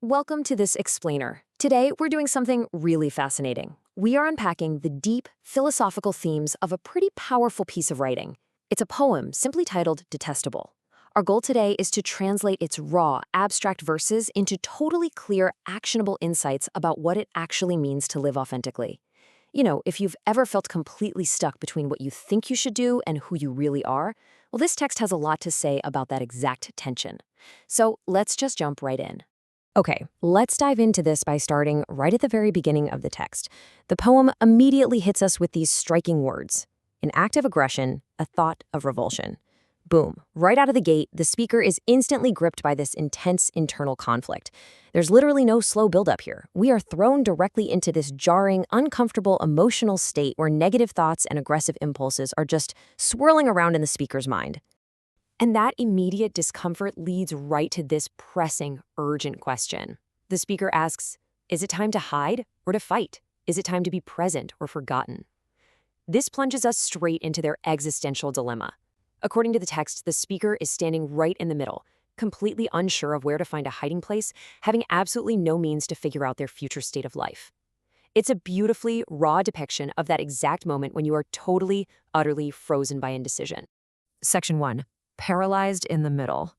Welcome to this explainer. Today, we're doing something really fascinating. We are unpacking the deep, philosophical themes of a pretty powerful piece of writing. It's a poem simply titled Detestable. Our goal today is to translate its raw, abstract verses into totally clear, actionable insights about what it actually means to live authentically. You know, if you've ever felt completely stuck between what you think you should do and who you really are, well, this text has a lot to say about that exact tension. So let's just jump right in. Okay, let's dive into this by starting right at the very beginning of the text. The poem immediately hits us with these striking words: an act of aggression, a thought of revulsion. Boom. Right out of the gate, the speaker is instantly gripped by this intense internal conflict. There's literally no slow buildup here. We are thrown directly into this jarring, uncomfortable emotional state where negative thoughts and aggressive impulses are just swirling around in the speaker's mind. And that immediate discomfort leads right to this pressing, urgent question. The speaker asks, is it time to hide or to fight? Is it time to be present or forgotten? This plunges us straight into their existential dilemma. According to the text, the speaker is standing right in the middle, completely unsure of where to find a hiding place, having absolutely no means to figure out their future state of life. It's a beautifully raw depiction of that exact moment when you are totally, utterly frozen by indecision. Section 1. Paralyzed in the middle.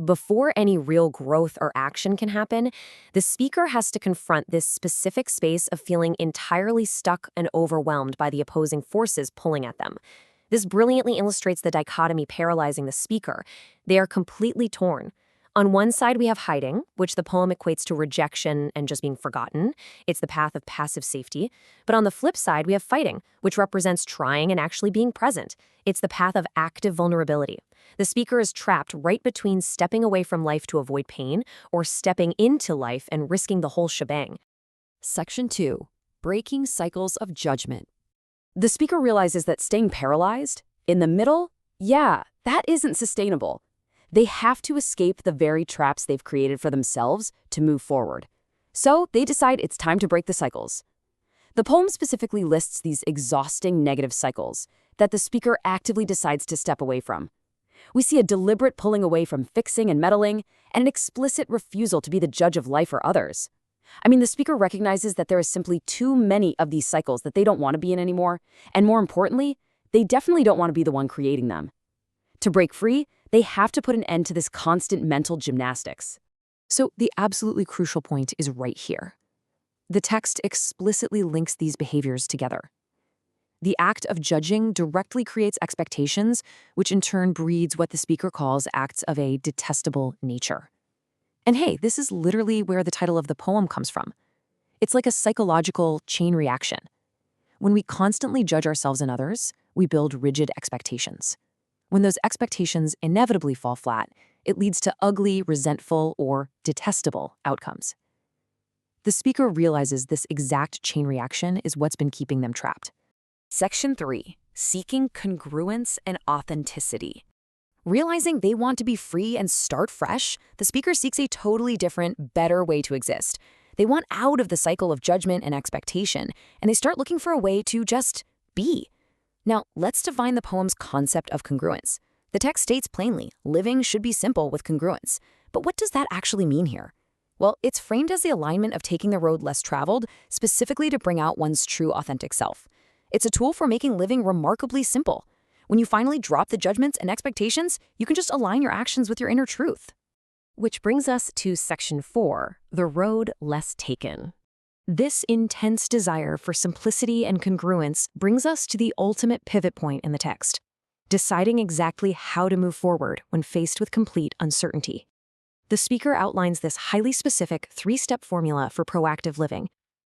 Before any real growth or action can happen, the speaker has to confront this specific space of feeling entirely stuck and overwhelmed by the opposing forces pulling at them. This brilliantly illustrates the dichotomy paralyzing the speaker. They are completely torn. On one side, we have hiding, which the poem equates to rejection and just being forgotten. It's the path of passive safety. But on the flip side, we have fighting, which represents trying and actually being present. It's the path of active vulnerability. The speaker is trapped right between stepping away from life to avoid pain or stepping into life and risking the whole shebang. Section 2. Breaking cycles of judgment. The speaker realizes that staying paralyzed, in the middle, that isn't sustainable. They have to escape the very traps they've created for themselves to move forward. So they decide it's time to break the cycles. The poem specifically lists these exhausting negative cycles that the speaker actively decides to step away from. We see a deliberate pulling away from fixing and meddling, and an explicit refusal to be the judge of life or others. The speaker recognizes that there is simply too many of these cycles that they don't want to be in anymore, and more importantly, they definitely don't want to be the one creating them. To break free, they have to put an end to this constant mental gymnastics. So the absolutely crucial point is right here. The text explicitly links these behaviors together. The act of judging directly creates expectations, which in turn breeds what the speaker calls acts of a detestable nature. And hey, this is literally where the title of the poem comes from. It's like a psychological chain reaction. When we constantly judge ourselves and others, we build rigid expectations. When those expectations inevitably fall flat, it leads to ugly, resentful, or detestable outcomes. The speaker realizes this exact chain reaction is what's been keeping them trapped. Section 3. Seeking congruence and authenticity. Realizing they want to be free and start fresh, the speaker seeks a totally different, better way to exist. They want out of the cycle of judgment and expectation, and they start looking for a way to just be. Now, let's define the poem's concept of congruence. The text states plainly, living should be simple with congruence. But what does that actually mean here? Well, it's framed as the alignment of taking the road less traveled, specifically to bring out one's true authentic self. It's a tool for making living remarkably simple. When you finally drop the judgments and expectations, you can just align your actions with your inner truth. Which brings us to Section 4, the road less taken. This intense desire for simplicity and congruence brings us to the ultimate pivot point in the text, deciding exactly how to move forward when faced with complete uncertainty. The speaker outlines this highly specific 3-step formula for proactive living.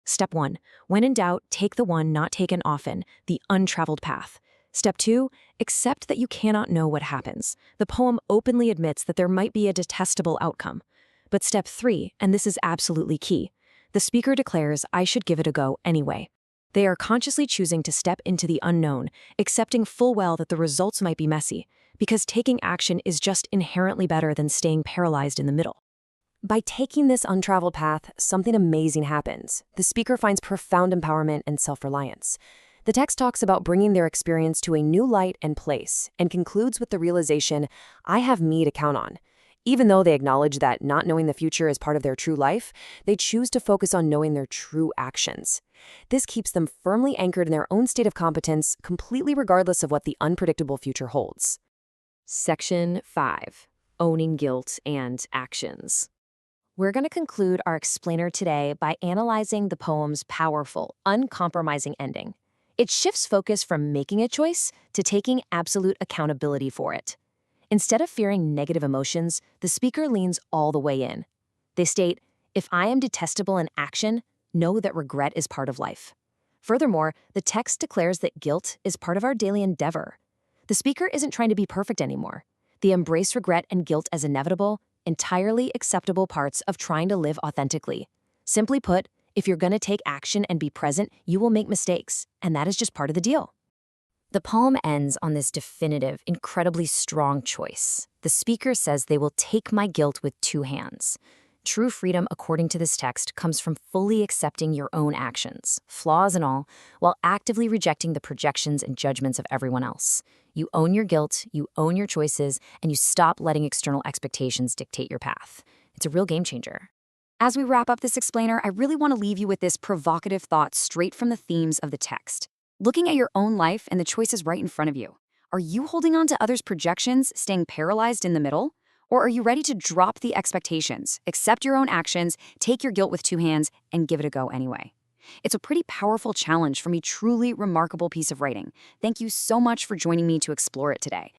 Step 1, when in doubt, take the one not taken often, the untraveled path. Step 2, accept that you cannot know what happens. The poem openly admits that there might be a detestable outcome. But step 3, and this is absolutely key, the speaker declares, I should give it a go anyway. They are consciously choosing to step into the unknown, accepting full well that the results might be messy, because taking action is just inherently better than staying paralyzed in the middle. By taking this untraveled path, something amazing happens. The speaker finds profound empowerment and self-reliance. The text talks about bringing their experience to a new light and place, and concludes with the realization, I have me to count on. Even though they acknowledge that not knowing the future is part of their true life, they choose to focus on knowing their true actions. This keeps them firmly anchored in their own state of competence, completely regardless of what the unpredictable future holds. Section 5. Owning guilt and actions. We're going to conclude our explainer today by analyzing the poem's powerful, uncompromising ending. It shifts focus from making a choice to taking absolute accountability for it. Instead of fearing negative emotions, the speaker leans all the way in. They state, "If I am detestable in action, know that regret is part of life." Furthermore, the text declares that guilt is part of our daily endeavor. The speaker isn't trying to be perfect anymore. They embrace regret and guilt as inevitable, entirely acceptable parts of trying to live authentically. Simply put, if you're going to take action and be present, you will make mistakes, and that is just part of the deal. The poem ends on this definitive, incredibly strong choice. The speaker says they will take my guilt with two hands. True freedom, according to this text, comes from fully accepting your own actions, flaws and all, while actively rejecting the projections and judgments of everyone else. You own your guilt, you own your choices, and you stop letting external expectations dictate your path. It's a real game changer. As we wrap up this explainer, I really want to leave you with this provocative thought straight from the themes of the text. Looking at your own life and the choices right in front of you, are you holding on to others' projections, staying paralyzed in the middle? Or are you ready to drop the expectations, accept your own actions, take your guilt with two hands, and give it a go anyway? It's a pretty powerful challenge from a truly remarkable piece of writing. Thank you so much for joining me to explore it today.